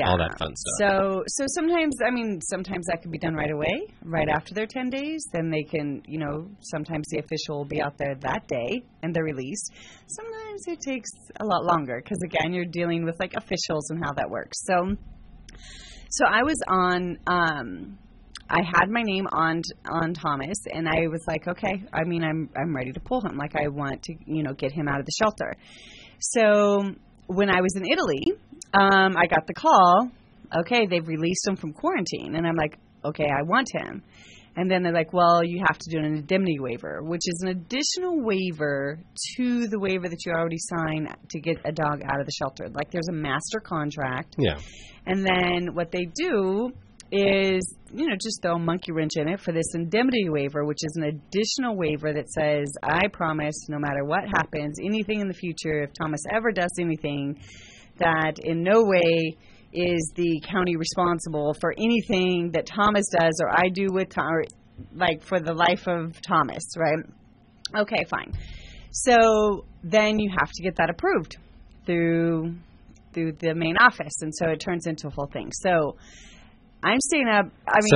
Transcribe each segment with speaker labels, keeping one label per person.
Speaker 1: all that fun stuff.
Speaker 2: So sometimes that can be done right away, right after their 10 days. Then they can, sometimes the official will be out there that day and they're released. Sometimes it takes a lot longer because, again, you're dealing with, like, officials and how that works. So I was on, I had my name on Thomas, and I was like, okay, I'm ready to pull him. Like, I want to, get him out of the shelter. So when I was in Italy, I got the call, okay, they've released him from quarantine. And I'm like, okay, I want him. And then they're like, well, you have to do an indemnity waiver, which is an additional waiver to the waiver that you already signed to get a dog out of the shelter. Like, there's a master contract.
Speaker 1: Yeah.
Speaker 2: And then what they do is, just throw a monkey wrench in it for this indemnity waiver, which is an additional waiver that says, I promise no matter what happens, anything in the future, if Thomas ever does anything, that in no way is the county responsible for anything that Thomas does or I do with like for the life of Thomas, right? Okay, fine. So then you have to get that approved through the main office, and so it turns into a whole thing. So I'm staying up.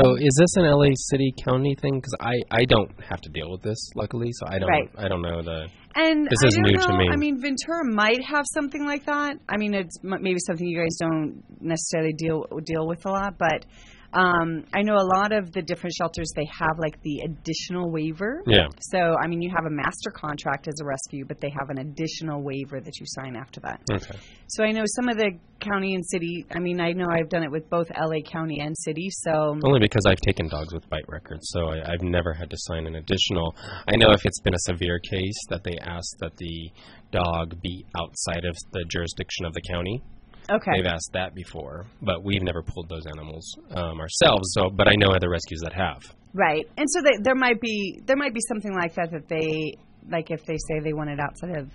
Speaker 1: So is this an LA City County thing? Because I don't have to deal with this, luckily. So I don't. Right. I don't know the.
Speaker 2: And
Speaker 1: this is new to me.
Speaker 2: Ventura might have something like that. It's maybe something you guys don't necessarily deal with a lot, but I know a lot of the different shelters, they have like the additional waiver.
Speaker 1: Yeah.
Speaker 2: So you have a master contract as a rescue, but they have an additional waiver that you sign after that.
Speaker 1: Okay.
Speaker 2: So I know some of the county and city. I know I've done it with both LA County and city. So
Speaker 1: only because I've taken dogs with bite records, so I've never had to sign an additional. I know if it's been a severe case that they ask that the dog be outside of the jurisdiction of the county.
Speaker 2: Okay.
Speaker 1: They've asked that before, but we've never pulled those animals ourselves. So, but I know other rescues that have.
Speaker 2: Right, and so there might be something like that they, like, if they say they want it outside of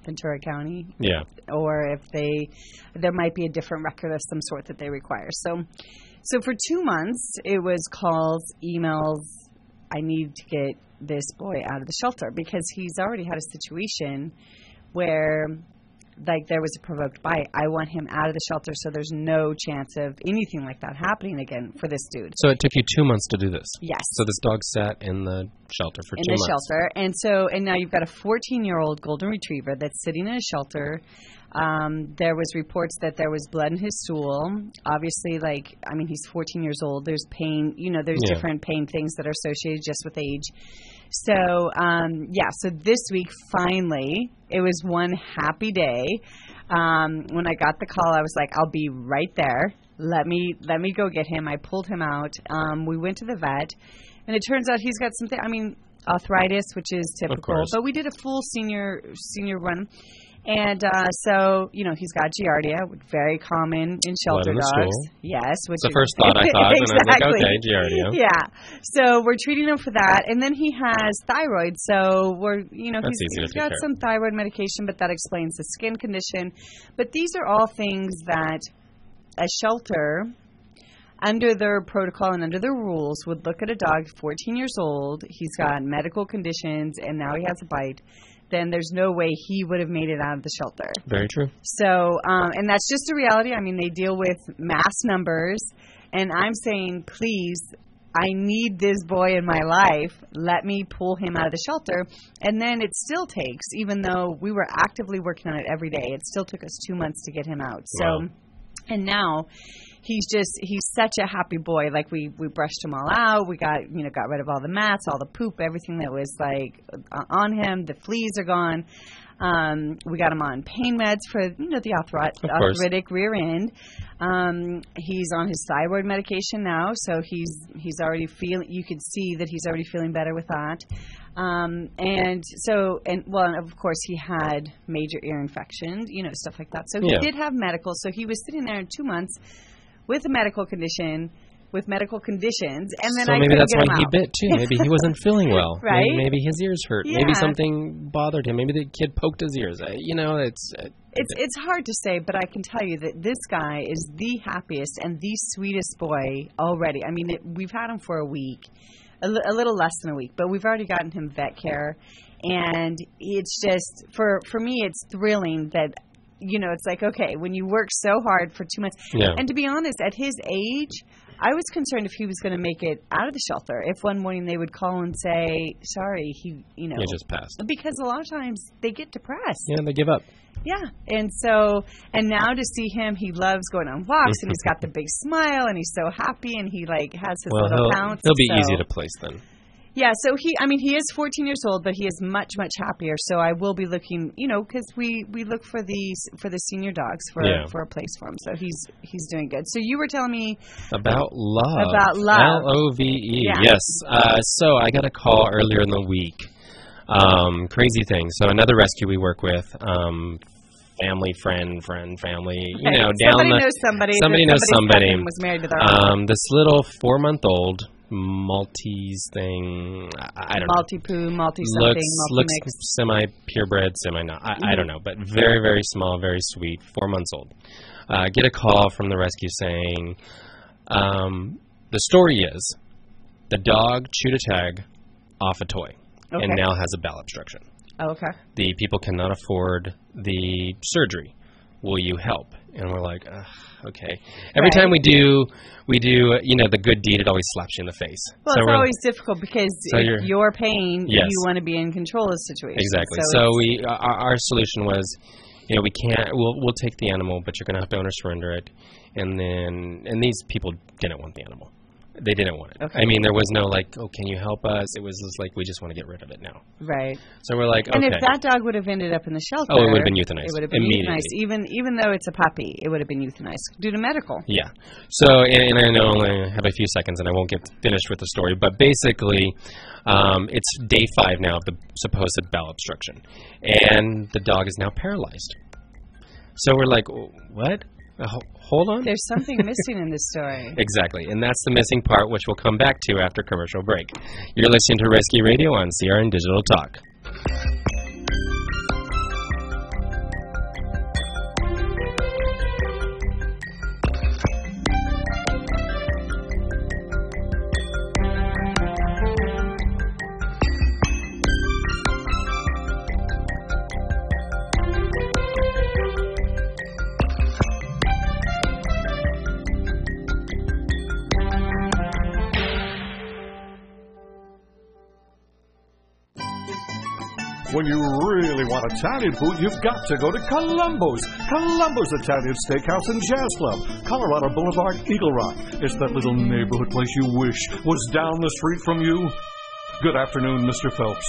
Speaker 2: Ventura County.
Speaker 1: Yeah.
Speaker 2: Or if there might be a different record of some sort that they require. So for 2 months, it was calls, emails. I need to get this boy out of the shelter because he's already had a situation where, like, there was a provoked bite. I want him out of the shelter so there's no chance of anything like that happening again for this dude.
Speaker 1: So it took you 2 months to do this?
Speaker 2: Yes.
Speaker 1: So this dog sat in the shelter for 2 months?
Speaker 2: In the shelter. And now you've got a 14-year-old golden retriever that's sitting in a shelter. There was reports that there was blood in his stool. Obviously, he's 14 years old. There's pain. There's different pain things that are associated just with age. So, so this week, finally, it was one happy day. When I got the call, I was like, I'll be right there. Let me go get him. I pulled him out. We went to the vet, and it turns out he's got something, arthritis, which is typical. But we did a full senior run. And so, he's got Giardia, very common in shelter dogs.
Speaker 1: Stool.
Speaker 2: Yes.
Speaker 1: It's the first thought I thought,
Speaker 2: exactly.
Speaker 1: And I was like, okay, Giardia.
Speaker 2: Yeah. So we're treating him for that. And then he has thyroid. So he's got some thyroid medication, but that explains the skin condition. But these are all things that a shelter, under their protocol and under their rules, would look at a dog, 14 years old, he's got medical conditions, and now he has a bite. Then there's no way he would have made it out of the shelter.
Speaker 1: Very true.
Speaker 2: So, and that's just a reality. They deal with mass numbers, and I'm saying, please, I need this boy in my life. Let me pull him out of the shelter. And then it still takes, even though we were actively working on it every day, it still took us 2 months to get him out.
Speaker 1: Wow.
Speaker 2: So, and now he's such a happy boy. Like, we brushed him all out. We got rid of all the mats, all the poop, everything that was like on him. The fleas are gone. We got him on pain meds for, the arthritic rear end. He's on his thyroid medication now. So he's already you could see that he's already feeling better with that. And of course he had major ear infection, stuff like that. So he did have medical. So he was sitting there in 2 months with a medical condition, with medical conditions, and then
Speaker 1: so maybe that's why he bit too. Maybe he wasn't feeling well.
Speaker 2: Right?
Speaker 1: Maybe his ears hurt.
Speaker 2: Yeah.
Speaker 1: Maybe something bothered him. Maybe the kid poked his ears.
Speaker 2: It's hard to say, but I can tell you that this guy is the happiest and the sweetest boy already. We've had him for a week, a little less than a week, but we've already gotten him vet care, and it's just for me, it's thrilling that it's like, okay, when you work so hard for 2 months.
Speaker 1: Yeah.
Speaker 2: And to be honest, at his age, I was concerned if he was going to make it out of the shelter. If one morning they would call and say, sorry, he
Speaker 1: just passed.
Speaker 2: Because a lot of times they get depressed.
Speaker 1: Yeah, they give up.
Speaker 2: Yeah. And now to see him, he loves going on walks, and he's got the big smile, and he's so happy, and he has his little pounce.
Speaker 1: He'll be easy to place then.
Speaker 2: Yeah, so he is 14 years old, but he is much, much happier. So I will be looking, because we look for the senior dogs for a place for him. So he's doing good. So you were telling me
Speaker 1: about Love.
Speaker 2: About Love.
Speaker 1: Love.
Speaker 2: Yeah.
Speaker 1: Yes. So I got a call earlier in the week. Crazy thing. So another rescue we work with. Family, friend, family.
Speaker 2: Somebody knows somebody.
Speaker 1: Somebody knows somebody.
Speaker 2: Was married to their
Speaker 1: this little 4-month-old Maltese thing. I don't know.
Speaker 2: Multi-poo, multi-something,
Speaker 1: looks semi-purebred, semi-not. I don't know, but very, very small, very sweet, 4 months old. Get a call from the rescue saying, the story is, the dog chewed a tag off a toy and now has a bowel obstruction.
Speaker 2: Oh, okay.
Speaker 1: The people cannot afford the surgery. Will you help? And we're like, okay. Every time we do, the good deed, it always slaps you in the face.
Speaker 2: Well,
Speaker 1: so
Speaker 2: it's always difficult because if you're paying,
Speaker 1: yes.
Speaker 2: you want to be in control of the situation.
Speaker 1: Exactly. So our solution was, we can't. We'll take the animal, but you're going to have to owner surrender it. And these people didn't want the animal. They didn't want it.
Speaker 2: Okay.
Speaker 1: I mean, there was no can you help us? It was just like, we just want to get rid of it now.
Speaker 2: Right.
Speaker 1: So we're like, okay.
Speaker 2: And if that dog would have ended up in the shelter,
Speaker 1: it would have been euthanized.
Speaker 2: It would have been euthanized, even though it's a puppy. It would have been euthanized due to medical.
Speaker 1: Yeah. So, and I know I only have a few seconds, and I won't get finished with the story, but basically, it's day 5 now of the supposed bowel obstruction, and the dog is now paralyzed. So we're like, what? Hold on.
Speaker 2: There's something missing in this story.
Speaker 1: Exactly, and that's the missing part, which we'll come back to after commercial break. You're listening to Rescue Radio on CRN Digital Talk.
Speaker 3: When you really want Italian food, you've got to go to Columbo's. Columbo's Italian Steakhouse and Jazz Club, Colorado Boulevard, Eagle Rock. It's that little neighborhood place you wish was down the street from you. Good afternoon, Mr. Phelps.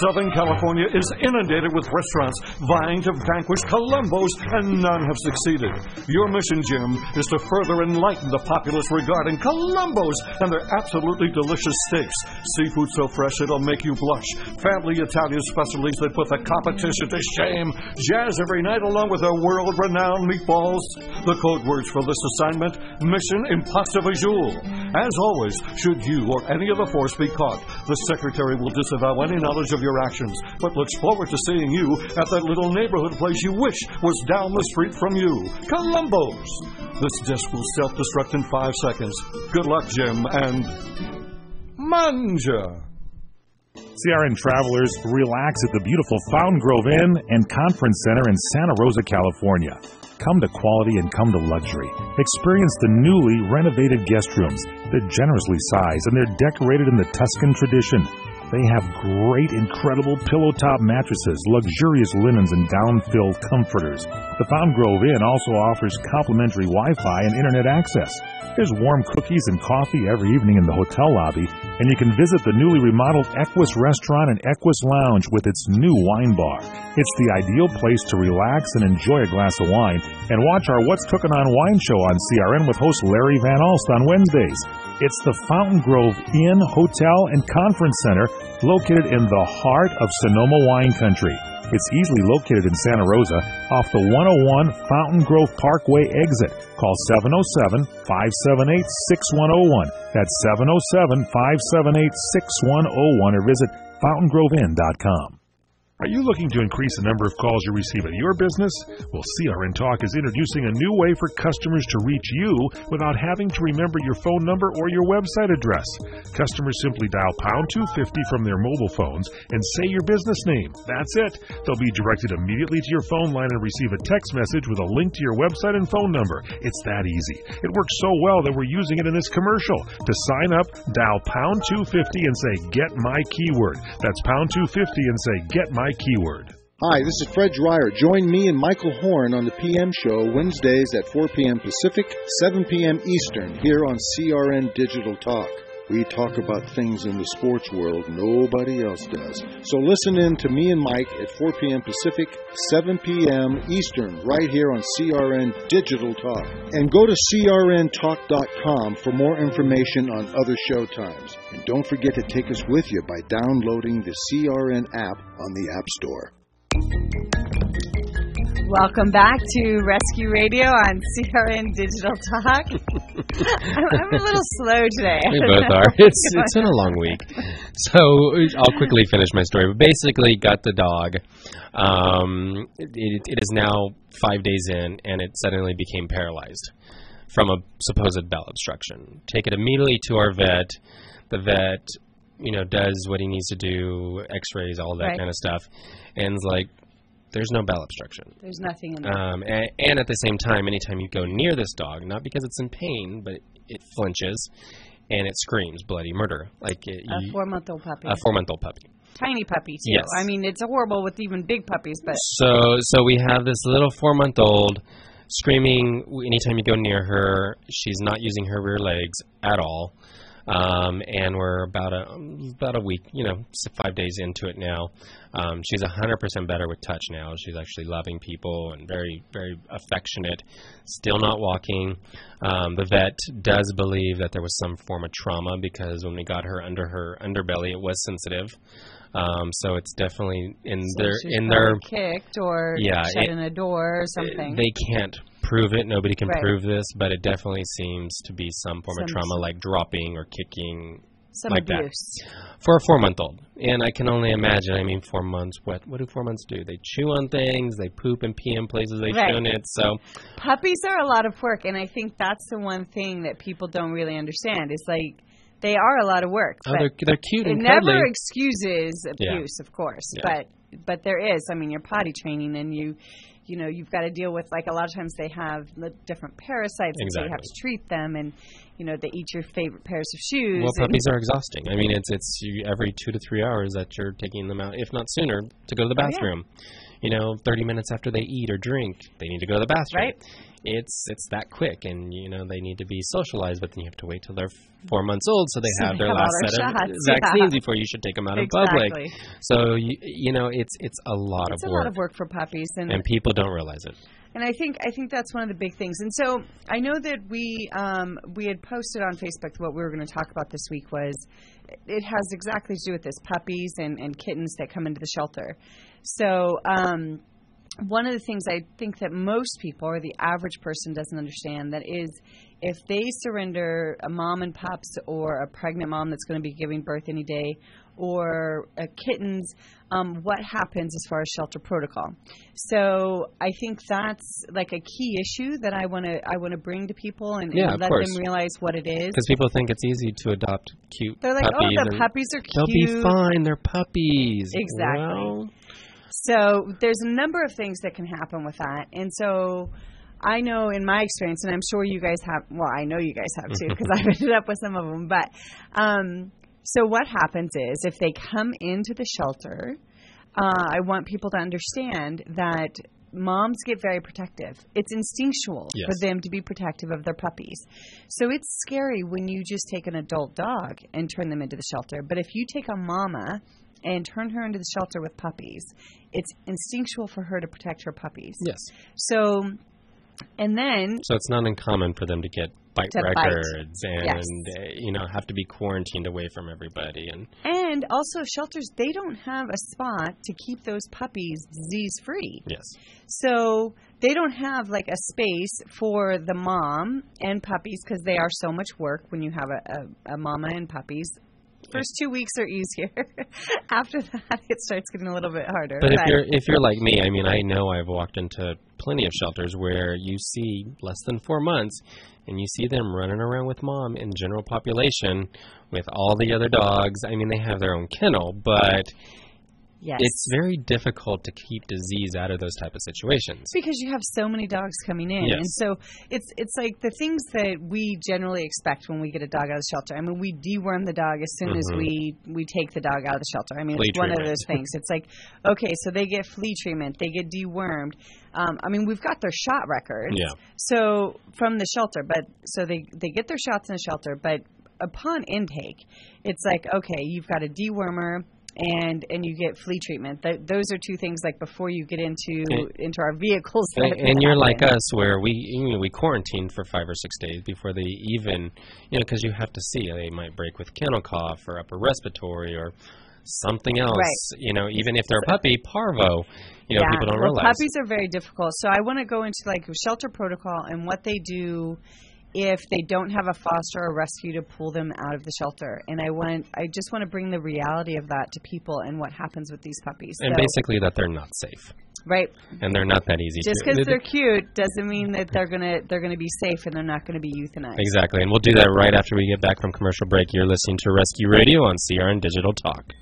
Speaker 3: Southern California is inundated with restaurants vying to vanquish Columbo's, and none have succeeded. Your mission, Jim, is to further enlighten the populace regarding Columbo's and their absolutely delicious steaks. Seafood so fresh it'll make you blush. Family Italian specialties that put the competition to shame. Jazz every night along with their world-renowned meatballs. The code words for this assignment, Mission Impossible. As always, should you or any of the force be caught, the Secretary will disavow any knowledge of your actions, but looks forward to seeing you at that little neighborhood place you wish was down the street from you. Columbo's. This disc will self-destruct in 5 seconds. Good luck, Jim, and manja.
Speaker 4: CRN travelers, relax at the beautiful Fountain Grove Inn and Conference Center in Santa Rosa, California. Come to quality and come to luxury. Experience the newly renovated guest rooms. They're generously sized and they're decorated in the Tuscan tradition. They have great, incredible pillow-top mattresses, luxurious linens, and down-filled comforters. The Fountain Grove Inn also offers complimentary Wi-Fi and internet access. There's warm cookies and coffee every evening in the hotel lobby, and you can visit the newly remodeled Equus Restaurant and Equus Lounge with its new wine bar. It's the ideal place to relax and enjoy a glass of wine, and watch our What's Cookin' on Wine show on CRN with host Larry Van Alst on Wednesdays. It's the Fountain Grove Inn, Hotel, and Conference Center located in the heart of Sonoma wine country. It's easily located in Santa Rosa off the 101 Fountain Grove Parkway exit. Call 707-578-6101. That's 707-578-6101 or visit fountaingroveinns.com. Are you looking to increase the number of calls you receive at your business? Well, CRN Talk is introducing a new way for customers to reach you without having to remember your phone number or your website address. Customers simply dial pound 250 from their mobile phones and say your business name. That's it. They'll be directed immediately to your phone line and receive a text message with a link to your website and phone number. It's that easy. It works so well that we're using it in this commercial. To sign up, dial pound 250 and say get my keyword. That's pound 250 and say get my keyword.
Speaker 5: Hi, this is Fred Dreyer. Join me and Michael Horn on the PM show Wednesdays at 4 p.m. Pacific, 7 p.m. Eastern, here on CRN Digital Talk. We talk about things in the sports world nobody else does. So listen in to me and Mike at 4 p.m. Pacific, 7 p.m. Eastern, right here on CRN Digital Talk. And go to crntalk.com for more information on other show times. And don't forget to take us with you by downloading the CRN app on the App Store.
Speaker 2: Welcome back to Rescue Radio on CRN Digital Talk. I'm a little slow today.
Speaker 1: We both are. It's been a long week. So I'll quickly finish my story. But basically, got the dog. It is now 5 days in, and it suddenly became paralyzed from a supposed bowel obstruction. Take it immediately to our vet. The vet, does what he needs to do, x-rays, all that kind of stuff, and is like, there's no bowel obstruction.
Speaker 2: There's nothing in there.
Speaker 1: And at the same time, anytime you go near this dog, not because it's in pain, but it flinches and it screams bloody murder. Like
Speaker 2: a 4-month-old puppy.
Speaker 1: A 4-month-old puppy.
Speaker 2: Tiny puppy, too.
Speaker 1: Yes.
Speaker 2: I mean, it's horrible with even big puppies, but...
Speaker 1: So we have this little 4-month-old screaming anytime you go near her. She's not using her rear legs at all. And we're about a week, 5 days into it now. She's 100% better with touch now. She's actually loving people and very, very affectionate. Still not walking. The vet does believe that there was some form of trauma because when we got her under her underbelly, it was sensitive. So it's definitely in their
Speaker 2: kicked or shut in a door or something.
Speaker 1: They can't prove it. Nobody can prove this, but it definitely seems to be some form of trauma, like dropping or kicking,
Speaker 2: some
Speaker 1: like
Speaker 2: abuse.
Speaker 1: That. For a 4-month-old. And I can only imagine, 4 months, what do 4 months do? They chew on things, they poop and pee in places they shouldn't. So
Speaker 2: puppies are a lot of work, and I think that's the one thing that people don't really understand. It's like, they are a lot of work.
Speaker 1: Oh, they're cute and
Speaker 2: cuddly. It
Speaker 1: cuddly.
Speaker 2: never excuses abuse, of course, but there is. You're potty training, and you've got to deal with, like, a lot of times they have different parasites, and so you have to treat them, and they eat your favorite pairs of shoes.
Speaker 1: Well, puppies are exhausting. It's every 2 to 3 hours that you're taking them out, if not sooner, to go to the bathroom. 30 minutes after they eat or drink, they need to go to the bathroom.
Speaker 2: Right.
Speaker 1: It's that quick, and they need to be socialized, but then you have to wait till they're 4 months old, so they have their last set of vaccines before you should take them out in public. So it's a lot of work.
Speaker 2: It's a lot of work for puppies, and
Speaker 1: people don't realize it.
Speaker 2: And I think that's one of the big things. And so I know that we had posted on Facebook what we were going to talk about this week was it has exactly to do with this, puppies and kittens that come into the shelter. So one of the things I think that most people or the average person doesn't understand that is if they surrender a mom and pups or a pregnant mom that's going to be giving birth any day or kittens, what happens as far as shelter protocol. So I think that's like a key issue that I want to bring to people and let them realize what it is.
Speaker 1: Because people think it's easy to adopt cute
Speaker 2: They're like,
Speaker 1: puppies.
Speaker 2: Oh, the puppies are cute.
Speaker 1: They'll be fine. They're puppies.
Speaker 2: Exactly.
Speaker 1: Well,
Speaker 2: so there's a number of things that can happen with that. And so I know in my experience, and I'm sure you guys have, well, I know you guys have too, because I've ended up with some of them. But so what happens is if they come into the shelter, I want people to understand that moms get very protective. It's instinctual for them to be protective of their puppies. So it's scary when you just take an adult dog and turn them into the shelter. But if you take a mama and turn her into the shelter with puppies, it's instinctual for her to protect her puppies.
Speaker 1: Yes.
Speaker 2: So, and then...
Speaker 1: So it's not uncommon for them to get bite records and, have to be quarantined away from everybody.
Speaker 2: And also shelters, they don't have a spot to keep those puppies disease-free.
Speaker 1: Yes.
Speaker 2: So they don't have like a space for the mom and puppies because they are so much work when you have a mama and puppies First 2 weeks are easier. After that, it starts getting a little bit harder.
Speaker 1: But if you're like me, I mean, I know I've walked into plenty of shelters where you see less than 4 months, and you see them running around with mom in general population with all the other dogs. I mean, they have their own kennel, but
Speaker 2: yes,
Speaker 1: it's very difficult to keep disease out of those type of situations.
Speaker 2: Because you have so many dogs coming in.
Speaker 1: Yes.
Speaker 2: And so it's like the things that we generally expect when we get a dog out of the shelter. I mean, we deworm the dog as soon as we take the dog out of the shelter. I mean,
Speaker 1: Flea
Speaker 2: it's one of
Speaker 1: treatment.
Speaker 2: those things. It's like, okay, so they get flea treatment, they get dewormed. I mean, we've got their shot records.
Speaker 1: Yeah.
Speaker 2: So from the shelter, but so they get their shots in the shelter, but upon intake, it's like, okay, you've got a dewormer and you get flea treatment. Those are two things like before you get into our vehicles.
Speaker 1: And you're like us, where we quarantine for 5 or 6 days before they even, because you have to see they might break with kennel cough or upper respiratory or something else.
Speaker 2: Right.
Speaker 1: Even if they're a puppy, parvo. People don't realize.
Speaker 2: Puppies are very difficult. So I want to go into like shelter protocol and what they do if they don't have a foster or rescue to pull them out of the shelter. And I just want to bring the reality of that to people and what happens with these puppies.
Speaker 1: And basically that they're not safe.
Speaker 2: Right.
Speaker 1: And they're not that easy.
Speaker 2: Just because they're cute doesn't mean that they're gonna be safe and they're not gonna be euthanized.
Speaker 1: Exactly. And we'll do that right after we get back from commercial break. You're listening to Rescue Radio on CRN Digital Talk.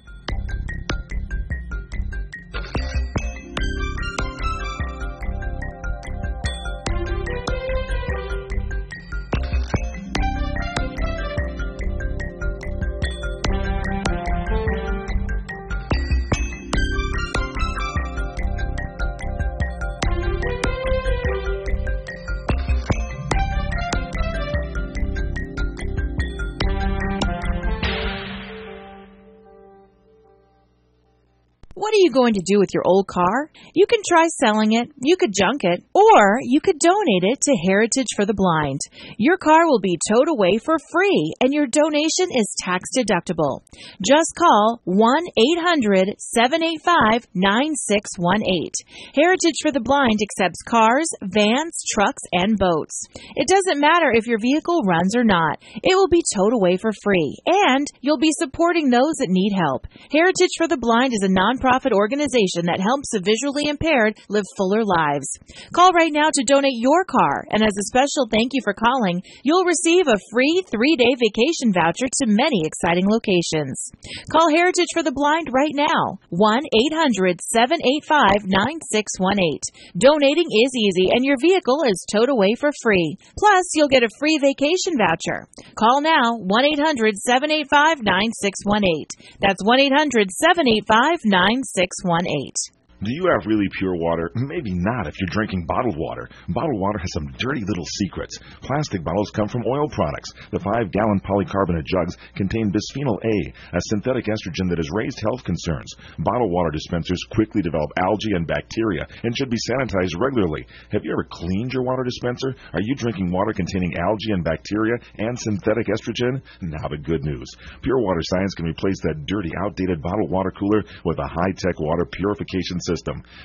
Speaker 6: What are you going to do with your old car? You can try selling it, you could junk it, or you could donate it to Heritage for the Blind. Your car will be towed away for free, and your donation is tax deductible. Just call 1-800-785-9618. Heritage for the Blind accepts cars, vans, trucks, and boats. It doesn't matter if your vehicle runs or not. It will be towed away for free, and you'll be supporting those that need help. Heritage for the Blind is a nonprofit organization that helps the visually impaired live fuller lives. Call right now to donate your car, and as a special thank you for calling, you'll receive a free 3-day vacation voucher to many exciting locations. Call Heritage for the Blind right now, 1-800-785-9618. Donating is easy, and your vehicle is towed away for free. Plus, you'll get a free vacation voucher. Call now, 1-800-785-9618. That's 1-800-785-9618.
Speaker 7: Do you have really pure water? Maybe not if you're drinking bottled water. Bottled water has some dirty little secrets. Plastic bottles come from oil products. The 5-gallon polycarbonate jugs contain bisphenol A, a synthetic estrogen that has raised health concerns. Bottled water dispensers quickly develop algae and bacteria and should be sanitized regularly. Have you ever cleaned your water dispenser? Are you drinking water containing algae and bacteria and synthetic estrogen? Now the good news. Pure Water Science can replace that dirty, outdated bottled water cooler with a high-tech water purification system.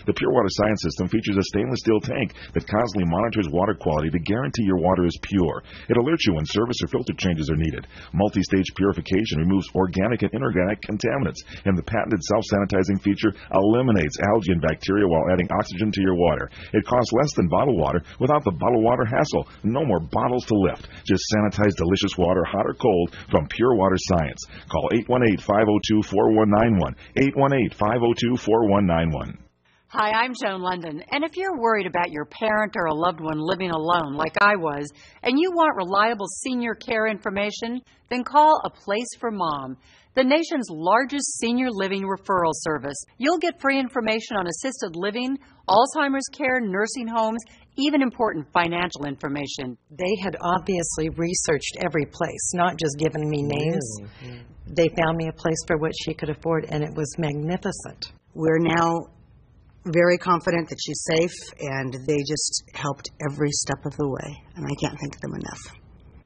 Speaker 7: The Pure Water Science system features a stainless steel tank that constantly monitors water quality to guarantee your water is pure. It alerts you when service or filter changes are needed. Multi-stage purification removes organic and inorganic contaminants, and the patented self-sanitizing feature eliminates algae and bacteria while adding oxygen to your water. It costs less than bottled water without the bottled water hassle. No more bottles to lift. Just sanitized delicious water, hot or cold, from Pure Water Science. Call 818-502-4191. 818-502-4191.
Speaker 8: Hi, I'm Joan London, and if you're worried about your parent or a loved one living alone like I was, and you want reliable senior care information, then call A Place for Mom, the nation's largest senior living referral service. You'll get free information on assisted living, Alzheimer's care, nursing homes, even important financial information.
Speaker 9: They had obviously researched every place, not just given me names. Mm-hmm. They found me a place for what she could afford, and it was magnificent.
Speaker 10: We're now very confident that she's safe, and they just helped every step of the way, and I can't thank them enough.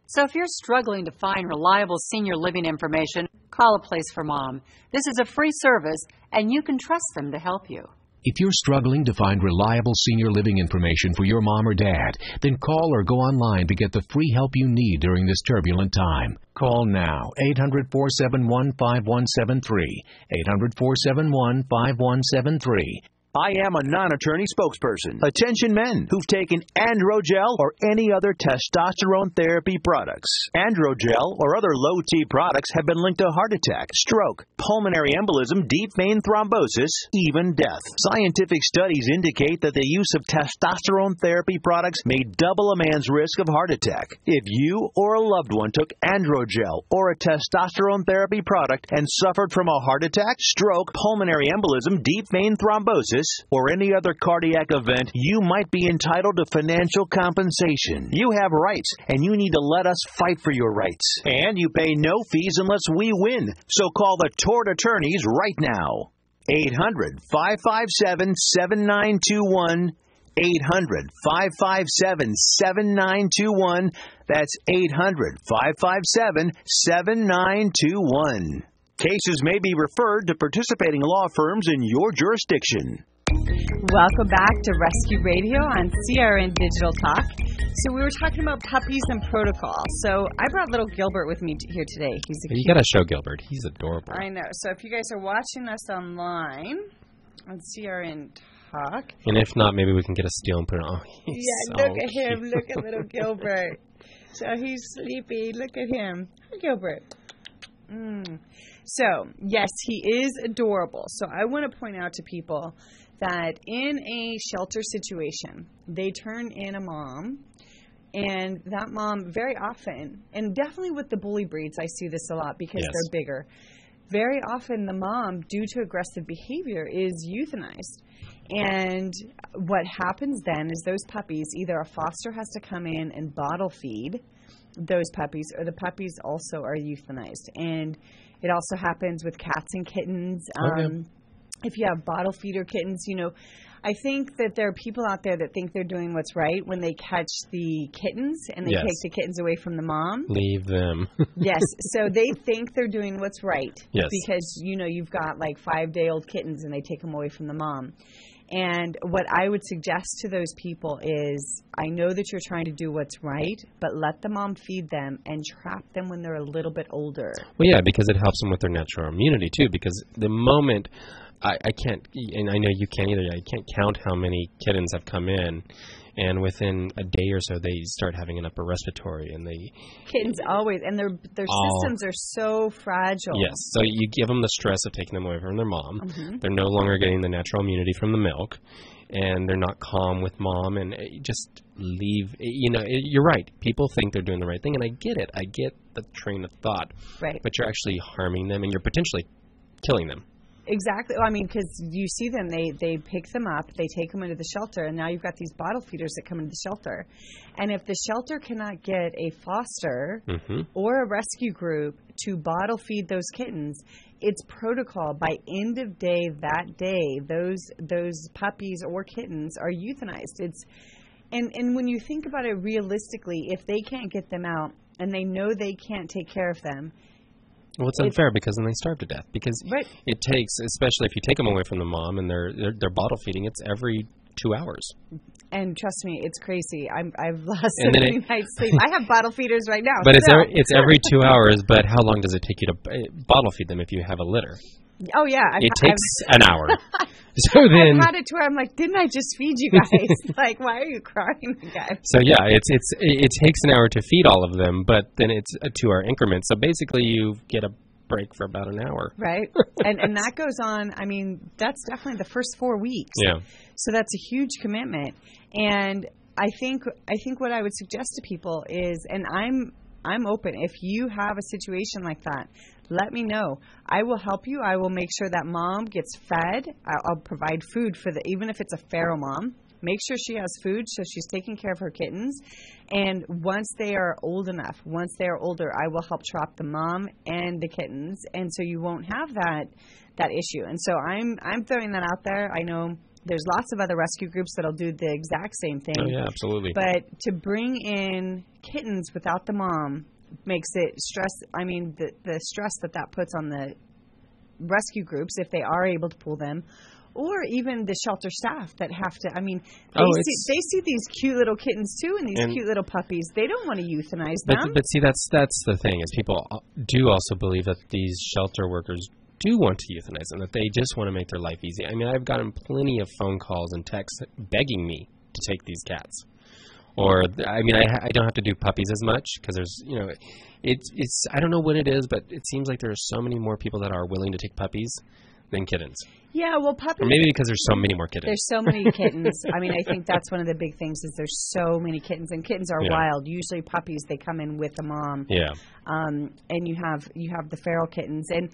Speaker 8: So if you're struggling to find reliable senior living information, call A Place for Mom. This is a free service, and you can trust them to help you.
Speaker 11: If you're struggling to find reliable senior living information for your mom or dad, then call or go online to get the free help you need during this turbulent time. Call now, 800-471-5173, 800-471-5173.
Speaker 12: I am a non-attorney spokesperson. Attention men who've taken Androgel or any other testosterone therapy products. Androgel or other low-T products have been linked to heart attack, stroke, pulmonary embolism, deep vein thrombosis, even death. Scientific studies indicate that the use of testosterone therapy products may double a man's risk of heart attack. If you or a loved one took Androgel or a testosterone therapy product and suffered from a heart attack, stroke, pulmonary embolism, deep vein thrombosis, or any other cardiac event, you might be entitled to financial compensation. You have rights, and you need to let us fight for your rights. And you pay no fees unless we win. So call the tort attorneys right now. 800-557-7921. 800-557-7921. That's 800-557-7921. Cases may be referred to participating law firms in your jurisdiction.
Speaker 2: Welcome back to Rescue Radio on CRN Digital Talk. So we were talking about puppies and protocol. So I brought little Gilbert with me here today.
Speaker 1: You got to show Gilbert. He's adorable.
Speaker 2: I know. So if you guys are watching us online on CRN Talk.
Speaker 1: And if not, maybe we can get a steal and put it on.
Speaker 2: Look at him. Look at little Gilbert. So he's sleepy. Look at him. Hi, Gilbert. So, yes, he is adorable. So I want to point out to people that in a shelter situation, they turn in a mom, and that mom very often, and definitely with the bully breeds, I see this a lot because they're bigger. Very often the mom, due to aggressive behavior, is euthanized. And what happens then is those puppies, either a foster has to come in and bottle feed those puppies, or the puppies also are euthanized. And it also happens with cats and kittens. If you have bottle feeder kittens, I think that there are people out there that think they're doing what's right when they catch the kittens and they take the kittens away from the mom.
Speaker 1: Leave them.
Speaker 2: Yes. So they think they're doing what's right.
Speaker 1: Yes.
Speaker 2: Because, you've got like 5-day-old kittens and they take them away from the mom. And what I would suggest to those people is, I know that you're trying to do what's right, but let the mom feed them and trap them when they're a little bit older.
Speaker 1: Well, yeah, because it helps them with their natural immunity, too, because the moment, I can't, and I know you can't either, I can't count how many kittens have come in, and within a day or so, they start having an upper respiratory, and they...
Speaker 2: Kittens always, and their systems are so fragile.
Speaker 1: Yes, so you give them the stress of taking them away from their mom. Mm-hmm. They're no longer getting the natural immunity from the milk, and they're not calm with mom, and just leave. You're right. People think they're doing the right thing, and I get it. I get the train of thought.
Speaker 2: Right.
Speaker 1: But you're actually harming them, and you're potentially killing them.
Speaker 2: Exactly. I mean, because you see them, they pick them up, they take them into the shelter, and now you've got these bottle feeders that come into the shelter. And if the shelter cannot get a foster or a rescue group to bottle feed those kittens, it's protocol. By end of day that day, those puppies or kittens are euthanized. And when you think about it realistically, if they can't get them out and they know they can't take care of them,
Speaker 1: well, it's unfair because then they starve to death. Because it takes, especially if you take them away from the mom and they're bottle feeding, it's every 2 hours.
Speaker 2: And trust me, it's crazy. I've lost so many nights sleep. I have bottle feeders right now.
Speaker 1: But it's every 2 hours. But how long does it take you to bottle feed them if you have a litter?
Speaker 2: Oh yeah,
Speaker 1: it takes an hour. So then
Speaker 2: I've had it to where I'm like, didn't I just feed you guys? Like, why are you crying again?
Speaker 1: So yeah, it takes an hour to feed all of them, but then it's a 2 hour increment. So basically, you get a break for about an hour.
Speaker 2: Right, and that goes on. I mean, that's definitely the first 4 weeks.
Speaker 1: Yeah.
Speaker 2: So that's a huge commitment, and I think what I would suggest to people is, and I'm open. If you have a situation like that, let me know. I will help you. I will make sure that mom gets fed. I'll provide food for even if it's a feral mom. Make sure she has food so she's taking care of her kittens. And once they are old enough, once they are older, I will help trap the mom and the kittens. And so you won't have that issue. And so I'm throwing that out there. I know there's lots of other rescue groups that'll do the exact same thing.
Speaker 1: Oh, yeah, absolutely.
Speaker 2: But to bring in kittens without the mom makes it stress. I mean, the stress that puts on the rescue groups, if they are able to pull them, Or even the shelter staff that have to, I mean,
Speaker 1: Oh,
Speaker 2: they see these cute little kittens too and these cute little puppies. They don't want to euthanize them.
Speaker 1: But see, that's the thing, is people do also believe that these shelter workers do want to euthanize them, that they just want to make their life easy. I mean, I've gotten plenty of phone calls and texts begging me to take these cats. Or, I mean, I don't have to do puppies as much because there's, you know, it's I don't know what it is, but it seems like there are so many more people that are willing to take puppies than kittens.
Speaker 2: Yeah, well, puppies...
Speaker 1: Or maybe because there's so many more kittens.
Speaker 2: There's so many kittens. I mean, I think that's one of the big things is there's so many kittens. And kittens are wild. Usually puppies, they come in with a mom.
Speaker 1: Yeah.
Speaker 2: And you have the feral kittens. And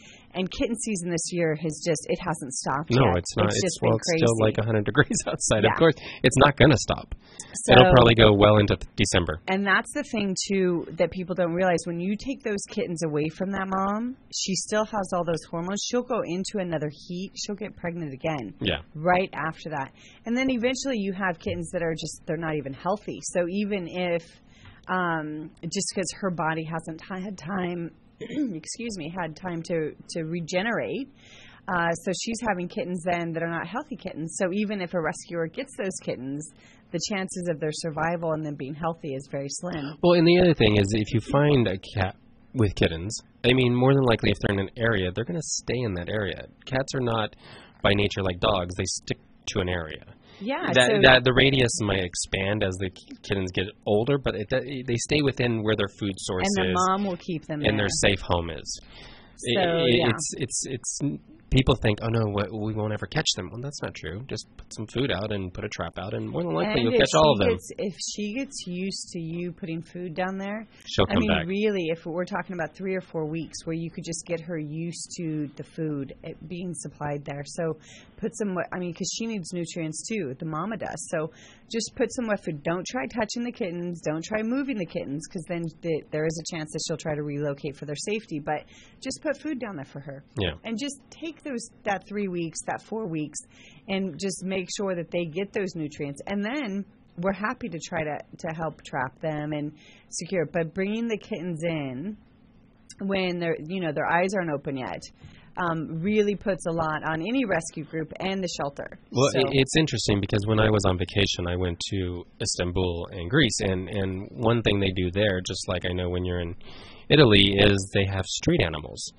Speaker 2: kitten season this year hasn't stopped yet.
Speaker 1: No, it's not. It's still like 100 degrees outside.
Speaker 2: Yeah.
Speaker 1: Of course, it's not going to stop.
Speaker 2: So,
Speaker 1: it'll probably go well into December.
Speaker 2: And that's the thing, too, that people don't realize. When you take those kittens away from that mom, she still has all those hormones. She'll go into another heat. She'll get pregnant again.
Speaker 1: Yeah.
Speaker 2: Right after that. And then eventually you have kittens that are they're not even healthy. So even if, just because her body hasn't had time, had time to regenerate, so she's having kittens then that are not healthy kittens. So even if a rescuer gets those kittens, the chances of their survival and them being healthy is very slim.
Speaker 1: Well, and the other thing is, if you find a cat with kittens, I mean, more than likely, if they're in an area, they're going to stay in that area. Cats are not, by nature, like dogs. They stick to an area.
Speaker 2: Yeah.
Speaker 1: That the radius might expand as the kittens get older, but they stay within where their food source is.
Speaker 2: And the mom will keep them
Speaker 1: and
Speaker 2: there.
Speaker 1: their safe home is.
Speaker 2: So,
Speaker 1: It's people think, oh no, we won't ever catch them. Well, that's not true. Just put some food out and put a trap out, and more than likely you'll catch all of them.
Speaker 2: If she gets used to you putting food down there,
Speaker 1: she'll come back.
Speaker 2: Really, if we're talking about 3 or 4 weeks where you could just get her used to the food being supplied there. So put some, because she needs nutrients too. The mama does. So just put some wet food. Don't try touching the kittens. Don't try moving the kittens, because then there is a chance that she'll try to relocate for their safety. But just put food down there for her.
Speaker 1: Yeah.
Speaker 2: And just take that 3 weeks, that 4 weeks, and just make sure that they get those nutrients. And then we're happy to try to help trap them and secure. But bringing the kittens in when their eyes aren't open yet really puts a lot on any rescue group and the shelter.
Speaker 1: Well, it's interesting because when I was on vacation, I went to Istanbul and Greece, and one thing they do there, just like I know when you're in Italy, is they have street animals.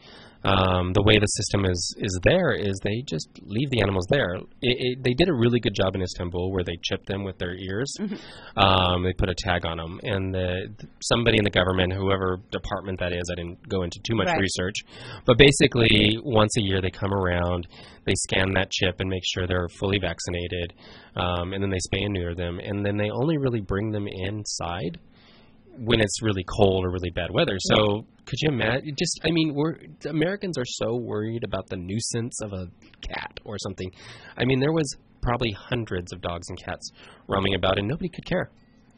Speaker 1: The way the system is there is they just leave the animals there. They did a really good job in Istanbul where they chipped them with their ears. Mm-hmm. They put a tag on them, and somebody in the government, whoever department that is, I didn't go into too much research, but basically once a year they come around, they scan that chip and make sure they're fully vaccinated, and then they spay and neuter them, and then they only really bring them inside when it's really cold or really bad weather. So could you imagine? Americans are so worried about the nuisance of a cat or something. I mean, there was probably hundreds of dogs and cats roaming about, and nobody could care.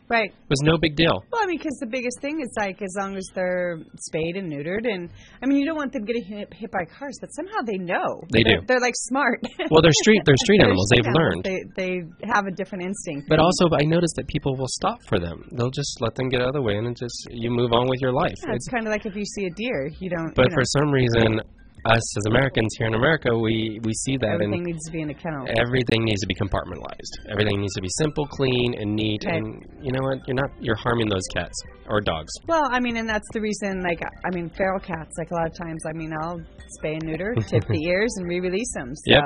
Speaker 2: Right.
Speaker 1: It was no big deal.
Speaker 2: Well, because the biggest thing is, as long as they're spayed and neutered, and, you don't want them getting hit by cars, but somehow they know.
Speaker 1: They do.
Speaker 2: They're, smart.
Speaker 1: Well, they're street animals. They've learned.
Speaker 2: They have a different instinct.
Speaker 1: But also, I noticed that people will stop for them. They'll just let them get out of the way, and then you move on with your life.
Speaker 2: Yeah, it's kind of like if you see a deer, you don't...
Speaker 1: But for some reason, us as Americans here in America, we see that.
Speaker 2: Everything needs to be in a kennel.
Speaker 1: Everything needs to be compartmentalized. Everything needs to be simple, clean, and neat. Right. And you know what? You're harming those cats or dogs.
Speaker 2: Well, and that's the reason, feral cats, a lot of times, I'll spay and neuter, tip the ears, and re-release them. So.
Speaker 1: Yep.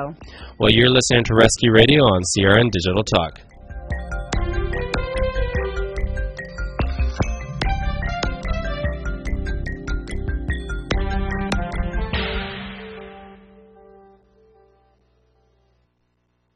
Speaker 1: Well, you're listening to Rescue Radio on CRN Digital Talk.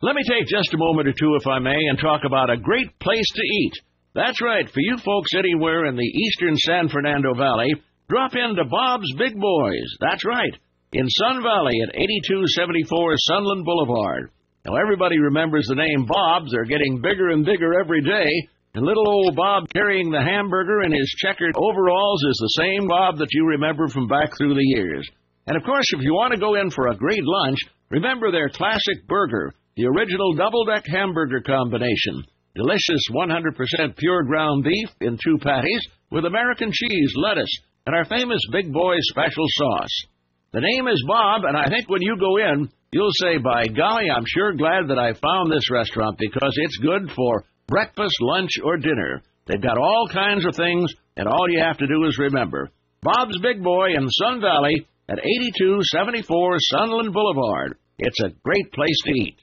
Speaker 13: Let me take just a moment or two, if I may, and talk about a great place to eat. That's right, for you folks anywhere in the eastern San Fernando Valley, drop into Bob's Big Boys. That's right, in Sun Valley at 8274 Sunland Boulevard. Now, everybody remembers the name Bob's. They're getting bigger and bigger every day, and little old Bob carrying the hamburger in his checkered overalls is the same Bob that you remember from back through the years. And, of course, if you want to go in for a great lunch, remember their classic burger, the original double-deck hamburger combination. Delicious 100% pure ground beef in 2 patties with American cheese, lettuce, and our famous Big Boy special sauce. The name is Bob, and I think when you go in, You'll say, by golly, I'm sure glad that I found this restaurant because it's good for breakfast, lunch, or dinner. They've got all kinds of things, and all you have to do is remember Bob's Big Boy in Sun Valley at 8274 Sunland Boulevard. It's a great place to eat.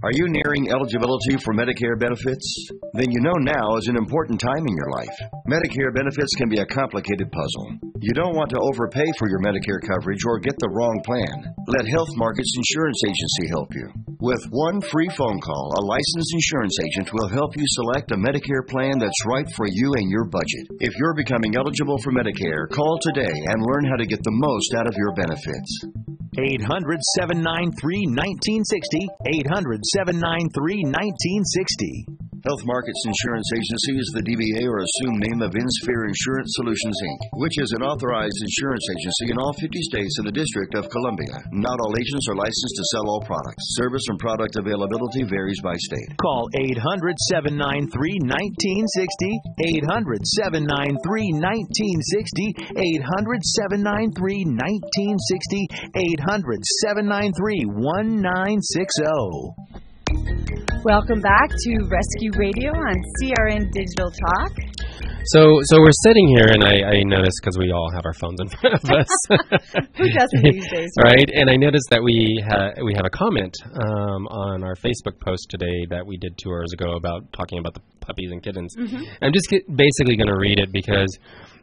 Speaker 14: Are you nearing eligibility for Medicare benefits? Then you know now is an important time in your life. Medicare benefits can be a complicated puzzle. You don't want to overpay for your Medicare coverage or get the wrong plan. Let Health Markets Insurance Agency help you. With one free phone call, a licensed insurance agent will help you select a Medicare plan that's right for you and your budget. If you're becoming eligible for Medicare, call today and learn how to get the most out of your benefits.
Speaker 12: 800-793-1960. 800-793-1960.
Speaker 14: Health Markets Insurance Agency is the DBA or assumed name of InSphere Insurance Solutions, Inc., which is an authorized insurance agency in all 50 states and the District of Columbia. Not all agents are licensed to sell all products. Service and product availability varies by state.
Speaker 12: Call 800-793-1960. 800-793-1960. 800-793-1960. 800-793-1960.
Speaker 2: Welcome back to Rescue Radio on CRN Digital Talk.
Speaker 1: So we're sitting here, and I noticed, because we all have our phones in front of us.
Speaker 2: Who doesn't these days?
Speaker 1: Right? And I noticed that we have a comment on our Facebook post today that we did 2 hours ago about talking about the puppies and kittens.
Speaker 2: Mm-hmm.
Speaker 1: I'm just basically going to read it because,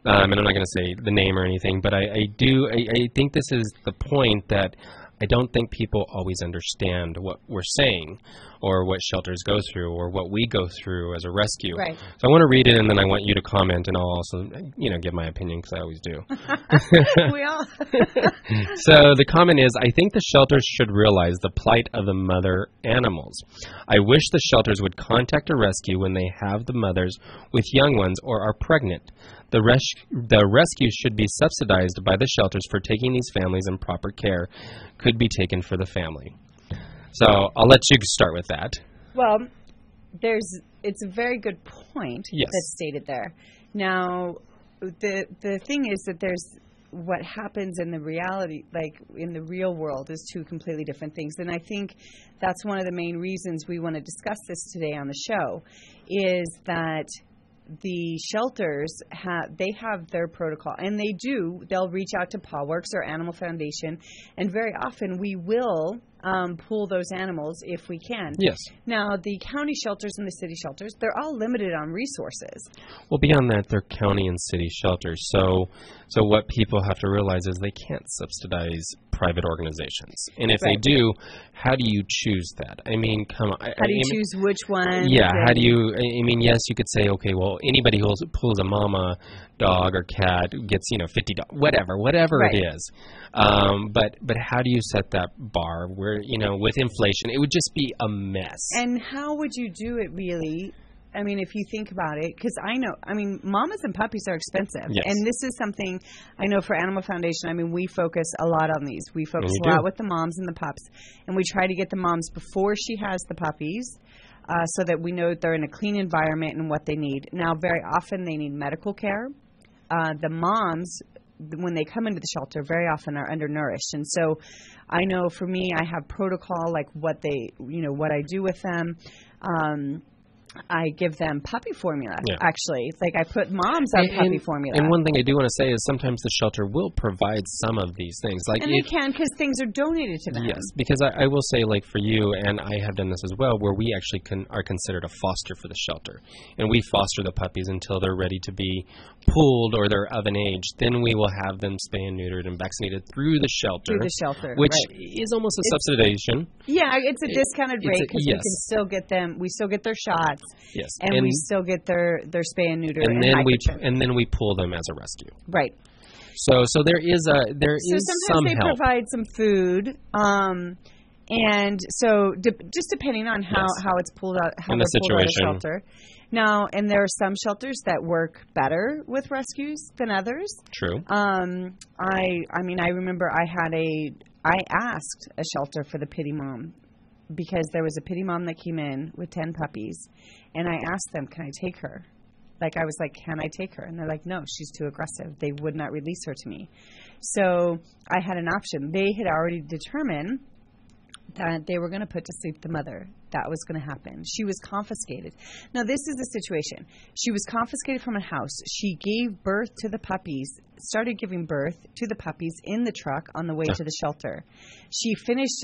Speaker 1: and I'm not going to say the name or anything, but I think this is the point that I don't think people always understand what we're saying or what shelters go through or what we go through as a rescue.
Speaker 2: Right.
Speaker 1: So I want to read it, and then I want you to comment, and I'll also, give my opinion, because I always do.
Speaker 2: We all.
Speaker 1: So the comment is, I think the shelters should realize the plight of the mother animals. I wish the shelters would contact a rescue when they have the mothers with young ones or are pregnant. The rescue should be subsidized by the shelters for taking these families, and proper care could be taken for the family. So I'll let you start with that.
Speaker 2: Well, it's a very good point that's stated there. Now, the thing is that there's what happens in the reality, like in the real world, is two completely different things. And I think that's one of the main reasons we want to discuss this today on the show, is that the shelters have their protocol, and they'll reach out to PawWorks or Animal Foundation, and very often we will pull those animals if we can.
Speaker 1: Yes.
Speaker 2: Now, the county shelters and the city shelters, they're all limited on resources.
Speaker 1: Well, beyond that, they're county and city shelters. So what people have to realize is they can't subsidize private organizations. And if they do, how do you choose that? I mean, come on.
Speaker 2: How do you choose which one?
Speaker 1: Yeah, how do you, yes, you could say, okay, well, anybody who pulls a mama dog or cat gets, $50, whatever it is. But how do you set that bar where, with inflation, it would just be a mess.
Speaker 2: And how would you do it really? I mean, if you think about it, because mamas and puppies are expensive.
Speaker 1: Yes.
Speaker 2: And this is something I know for Animal Foundation. We focus a lot on these. We focus a lot with the moms and the pups. And we try to get the moms before she has the puppies so that we know they're in a clean environment and what they need. Now, very often they need medical care. The moms, when they come into the shelter, very often are undernourished. And so I know for me, I have protocol, like what I do with them. I give them puppy formula, actually. Like, I put moms on puppy formula.
Speaker 1: And one thing I do want to say is sometimes the shelter will provide some of these things.
Speaker 2: And they can, because things are donated to them.
Speaker 1: Yes, because I will say, like for you, and I have done this as well, where we actually are considered a foster for the shelter. And we foster the puppies until they're ready to be pulled or they're of an age. Then we will have them spay and neutered and vaccinated through the shelter. Which is almost a subsidization.
Speaker 2: Yeah, it's a discounted rate because we can still get them, we still get their shots.
Speaker 1: Yes,
Speaker 2: and we still get their spay and neuter,
Speaker 1: and then we pull them as a rescue.
Speaker 2: Right.
Speaker 1: So there is some help.
Speaker 2: Sometimes they provide some food, and so just depending on how it's pulled out, how they're pulled out of the shelter. Now, and there are some shelters that work better with rescues than others.
Speaker 1: True.
Speaker 2: I remember I asked a shelter for the pity mom, because there was a pity mom that came in with 10 puppies, and I asked them, can I take her? Like, I was like, can I take her? And they're like, no, she's too aggressive. They would not release her to me. So I had an option. They had already determined that they were going to put to sleep the mother. That was going to happen. She was confiscated. Now, this is the situation. She was confiscated from a house. She gave birth to the puppies, started giving birth to the puppies in the truck on the way to the shelter. She finished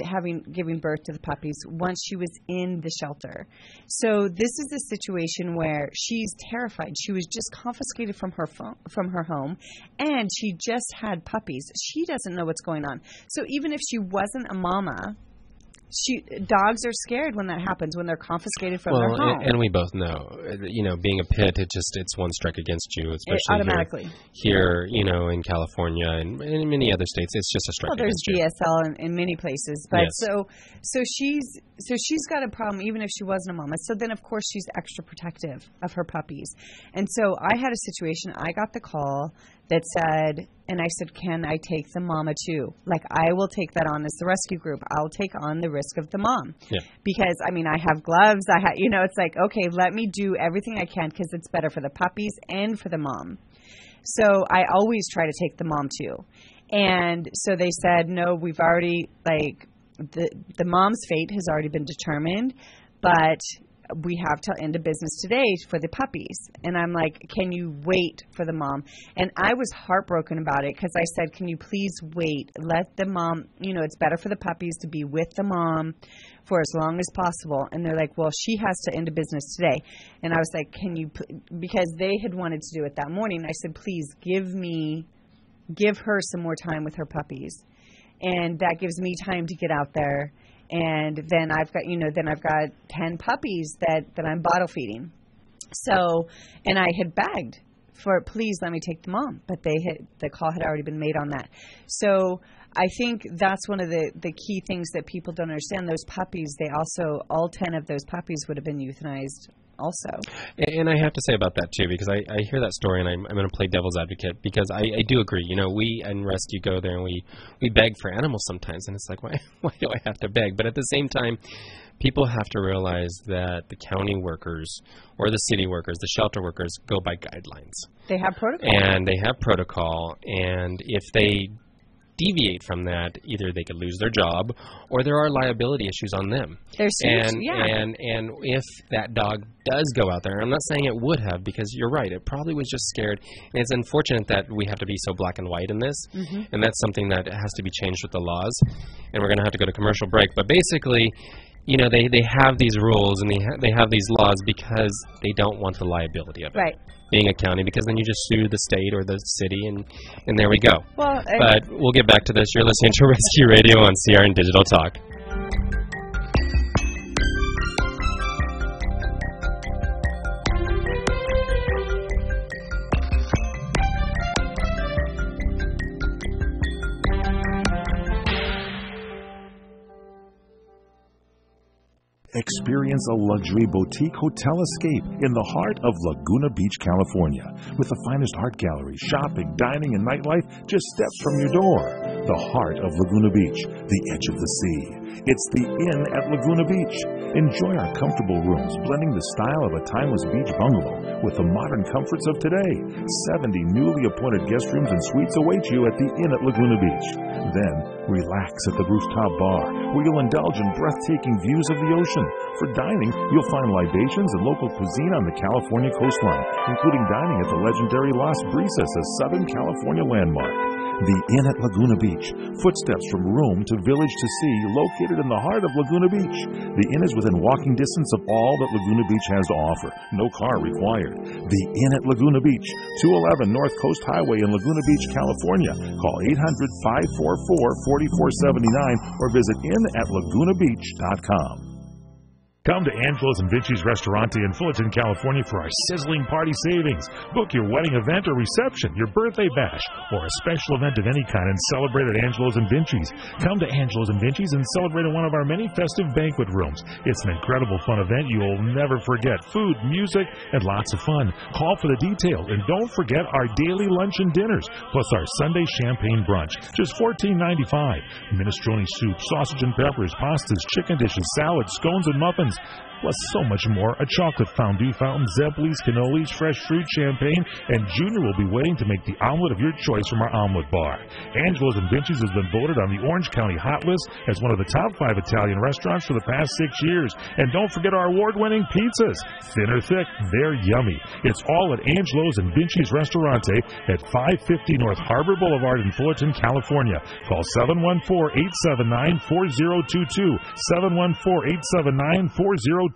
Speaker 2: giving birth to the puppies once she was in the shelter. So this is a situation where she's terrified. She was just confiscated from her home, and she just had puppies. She doesn't know what's going on. So even if she wasn't a mama, dogs are scared when that happens, when they're confiscated from their home.
Speaker 1: And we both know, being a pit, it's one strike against you, especially
Speaker 2: automatically.
Speaker 1: Here, in California and in many other states, it's just a strike against you.
Speaker 2: There's DSL in many places, but
Speaker 1: yes.
Speaker 2: so she's got a problem even if she wasn't a mama. So then, of course, she's extra protective of her puppies. And so I had a situation. I got the call that said, and I said, can I take the mama too? Like, I will take that on as the rescue group. I'll take on the risk of the mom.
Speaker 1: Yeah.
Speaker 2: Because, I have gloves. It's like, okay, let me do everything I can because it's better for the puppies and for the mom. So I always try to take the mom too. And so they said, no, we've already, the mom's fate has already been determined, but we have till end of business today for the puppies. And I'm like, can you wait for the mom? And I was heartbroken about it because I said, can you please wait? Let the mom, it's better for the puppies to be with the mom for as long as possible. And they're like, well, she has to end of business today. And I was like, can you, because they had wanted to do it that morning. I said, please give her some more time with her puppies. And that gives me time to get out there. And then I've got, 10 puppies that I'm bottle feeding. So, and I had begged for, please let me take the mom, but the call had already been made on that. So I think that's one of the key things that people don't understand. Those puppies, all 10 of those puppies would have been euthanized also.
Speaker 1: And I have to say about that too, because I hear that story, and I'm going to play devil's advocate, because I do agree. We in rescue go there and we beg for animals sometimes, and it's like, why do I have to beg? But at the same time, people have to realize that the county workers or the city workers, the shelter workers, go by guidelines.
Speaker 2: They have protocol.
Speaker 1: And they have protocol, and if they deviate from that, either they could lose their job or there are liability issues on them. And if that dog does go out there, I'm not saying it would have, because you're right, it probably was just scared. And it's unfortunate that we have to be so black and white in this, and that's something that has to be changed with the laws. And we're going to have to go to commercial break. But basically, they have these rules and they have these laws because they don't want the liability of it.
Speaker 2: Right.
Speaker 1: Being a county, because then you just sue the state or the city, and there we go.
Speaker 2: Well,
Speaker 1: but we'll get back to this. You're listening to Rescue Radio on CRN Digital Talk.
Speaker 4: Experience a luxury boutique hotel escape in the heart of Laguna Beach, California, with the finest art gallery, shopping, dining, and nightlife just steps from your door. The heart of Laguna Beach, the edge of the sea. It's the Inn at Laguna Beach. Enjoy our comfortable rooms, blending the style of a timeless beach bungalow with the modern comforts of today. 70 newly appointed guest rooms and suites await you at the Inn at Laguna Beach. Then, relax at the rooftop bar, where you'll indulge in breathtaking views of the ocean. For dining, you'll find libations and local cuisine on the California coastline, including dining at the legendary Las Brisas, a Southern California landmark. The Inn at Laguna Beach, footsteps from room to village to sea, located in the heart of Laguna Beach. The Inn is within walking distance of all that Laguna Beach has to offer. No car required. The Inn at Laguna Beach, 211 North Coast Highway in Laguna Beach, California. Call 800-544-4479 or visit innatlagunabeach.com. Come to Angelo's and Vinci's Restaurante in Fullerton, California for our sizzling party savings. Book your wedding event or reception, your birthday bash, or a special event of any kind and celebrate at Angelo's and Vinci's. Come to Angelo's and Vinci's and celebrate in one of our many festive banquet rooms. It's an incredible fun event you'll never forget. Food, music, and lots of fun. Call for the details, and don't forget our daily lunch and dinners, plus our Sunday champagne brunch. Just $14.95. Minestrone soup, sausage and peppers, pastas, chicken dishes, salads, scones, and muffins. options. Plus so much more, a chocolate fondue fountain, Zeppelis, cannolis, fresh fruit, champagne, and Junior will be waiting to make the omelet of your choice from our omelet bar. Angelo's and Vinci's has been voted on the Orange County Hot List as one of the top 5 Italian restaurants for the past 6 years. And don't forget our award-winning pizzas. Thin or thick, they're yummy. It's all at Angelo's and Vinci's Restaurante at 550 North Harbor Boulevard in Fullerton, California. Call 714-879-4022, 714-879-4022.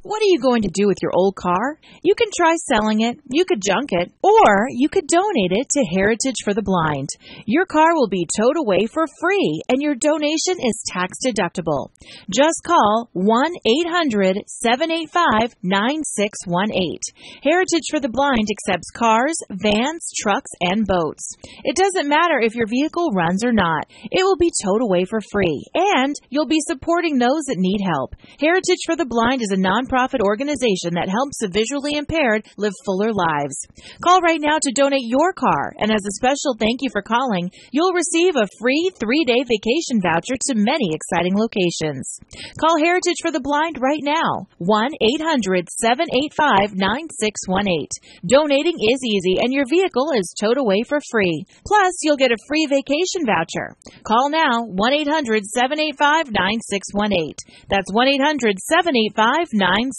Speaker 6: What are you going to do with your old car? You can try selling it, you could junk it, or you could donate it to Heritage for the Blind. Your car will be towed away for free, and your donation is tax deductible. Just call 1-800-785-9618. Heritage for the Blind accepts cars, vans, trucks, and boats. It doesn't matter if your vehicle runs or not. It will be towed away for free, and you'll be supporting those that need help. Heritage for the Blind is a nonprofit organization that helps the visually impaired live fuller lives. Call right now to donate your car, and as a special thank you for calling, you'll receive a free 3-day vacation voucher to many exciting locations. Call Heritage for the Blind right now, 1-800-785-9618. Donating is easy, and your vehicle is towed away for free. Plus, you'll get a free vacation voucher. Call now, 1-800-785-9618. That's 1-800-785-9618.
Speaker 2: No.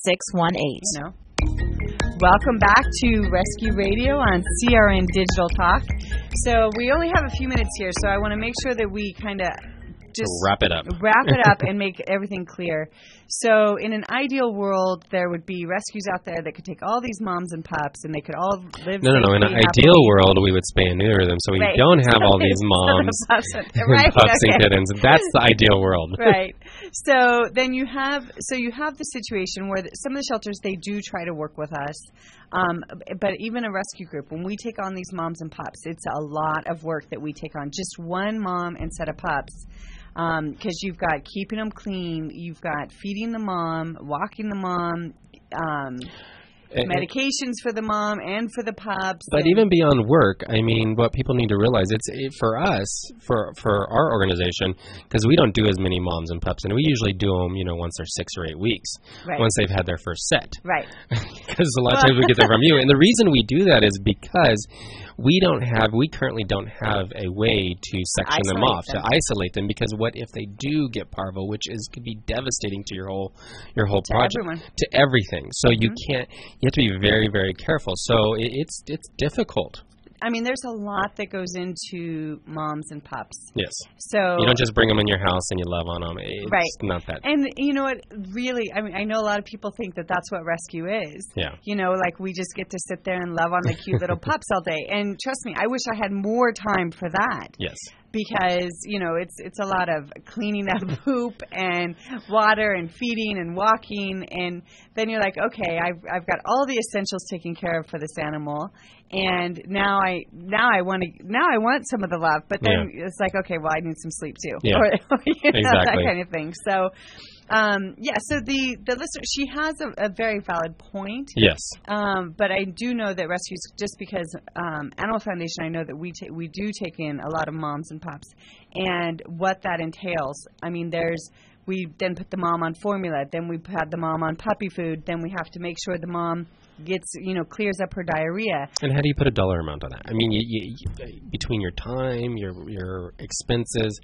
Speaker 2: Welcome back to Rescue Radio on CRN Digital Talk. So we only have a few minutes here, so I want to make sure that we kind of just
Speaker 1: wrap it up
Speaker 2: and make everything clear. So in an ideal world, there would be rescues out there that could take all these moms and pups, and they could all live.
Speaker 1: No. In an ideal world, we would spay and neuter them, so we don't have all these moms and pups and kittens. That's the ideal world.
Speaker 2: Right. So then you have the situation where some of the shelters, they do try to work with us, but even a rescue group, when we take on these moms and pups, it's a lot of work that we take on. Just one mom and set of pups. Because you've got keeping them clean, you've got feeding the mom, walking the mom, medications for the mom and for the pups.
Speaker 1: But even beyond work, I mean, what people need to realize, for us, for our organization, because we don't do as many moms and pups, and we usually do them, once they're 6 or 8 weeks, once they've had their first set.
Speaker 2: Right.
Speaker 1: Because a lot of times we get them from you. And the reason we do that is because we currently don't have a way to section them off, to isolate them, because what if they do get parvo, which could be devastating to your whole project, to everything. So you have to be very, very careful. So it's difficult.
Speaker 2: I mean, there's a lot that goes into moms and pups.
Speaker 1: Yes.
Speaker 2: So
Speaker 1: you don't just bring them in your house and you love on them. It's not that.
Speaker 2: And you know what? Really, I mean, I know a lot of people think that that's what rescue is.
Speaker 1: Yeah.
Speaker 2: Like we just get to sit there and love on the cute little pups all day. And trust me, I wish I had more time for that.
Speaker 1: Yes.
Speaker 2: Because, it's a lot of cleaning up poop and water and feeding and walking, and then you're like, okay, I've got all the essentials taken care of for this animal, and now I want some of the love, but then it's like, okay, well, I need some sleep too.
Speaker 1: Yeah. Exactly.
Speaker 2: That kind of thing. So so the listener, she has a very valid point.
Speaker 1: Yes.
Speaker 2: But I do know that rescues, just because Animal Foundation, I know that we do take in a lot of moms and pups, and what that entails. I mean, we then put the mom on formula, then we had the mom on puppy food, then we have to make sure the mom gets, clears up her diarrhea.
Speaker 1: And how do you put a dollar amount on that? I mean, you between your time, your expenses,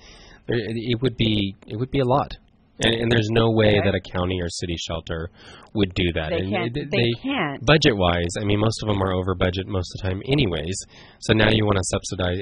Speaker 1: it would be a lot. And there's no way that a county or city shelter would do that.
Speaker 2: They can't.
Speaker 1: Budget-wise, I mean, most of them are over budget most of the time anyways. So now you want to subsidize.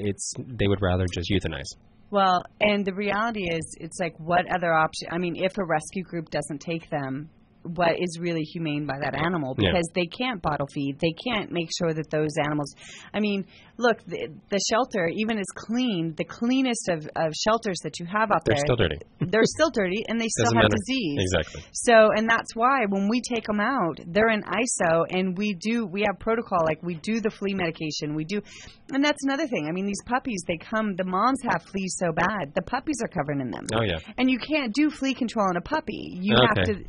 Speaker 1: They would rather just euthanize.
Speaker 2: Well, and the reality is, it's like, what other option? I mean, if a rescue group doesn't take them, what is really humane by that animal? Because they can't bottle feed. They can't make sure that those animals... I mean, look, the shelter, even as clean, the cleanest of shelters that you have out there...
Speaker 1: They're still dirty.
Speaker 2: They're still dirty, and they still have disease.
Speaker 1: Exactly.
Speaker 2: So, and that's why when we take them out, they're in ISO, and we have protocol, like we do the flea medication, and that's another thing. I mean, these puppies, the moms have fleas so bad, the puppies are covered in them.
Speaker 1: Oh, yeah.
Speaker 2: And you can't do flea control on a puppy. You have to...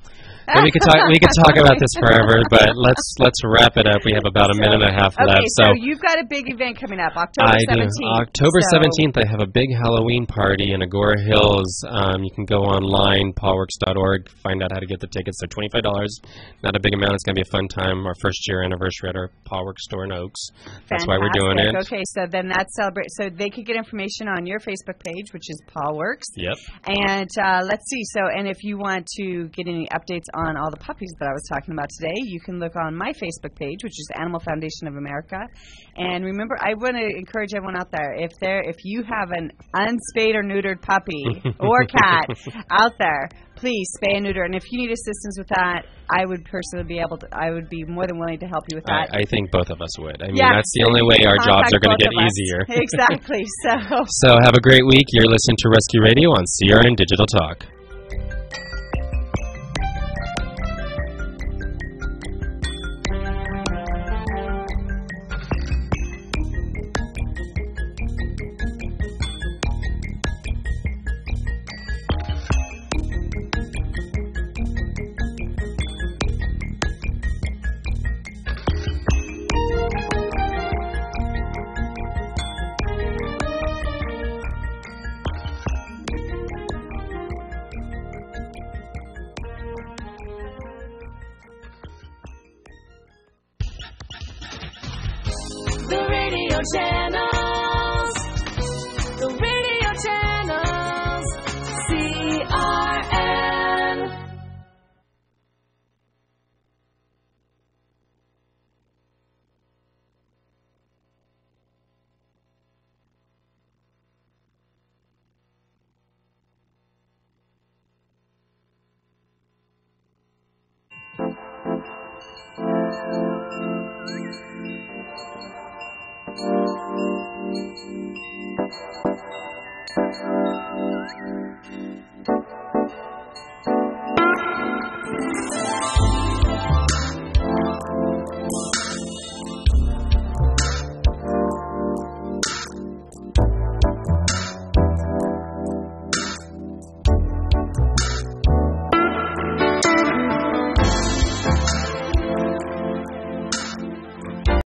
Speaker 1: Let we could talk about this forever, but let's wrap it up. We have about a minute and a half left.
Speaker 2: So you've got a big event coming up, October 17th.
Speaker 1: October 17th, I have a big Halloween party in Agora Hills. You can go online, paulworks.org, find out how to get the tickets. They're $25. Not a big amount. It's going to be a fun time. Our first year anniversary at our Paul Works store in Oaks. That's why we're doing it.
Speaker 2: Okay, so then that's celebrate. So they could get information on your Facebook page, which is Paul Works.
Speaker 1: Yep.
Speaker 2: And let's see. So, and if you want to get any updates on all the puppies that I was talking about today, you can look on my Facebook page, which is Animal Foundation of America. And remember, I want to encourage everyone out there, if you have an unspayed or neutered puppy or cat out there, please spay and neuter. And if you need assistance with that, I would personally I would be more than willing to help you with that.
Speaker 1: I think both of us would. I mean, that's the only way our jobs are going to get easier.
Speaker 2: Exactly.
Speaker 1: So have a great week. You're listening to Rescue Radio on CRN Digital Talk.
Speaker 15: Channels, the radio channels, CRN.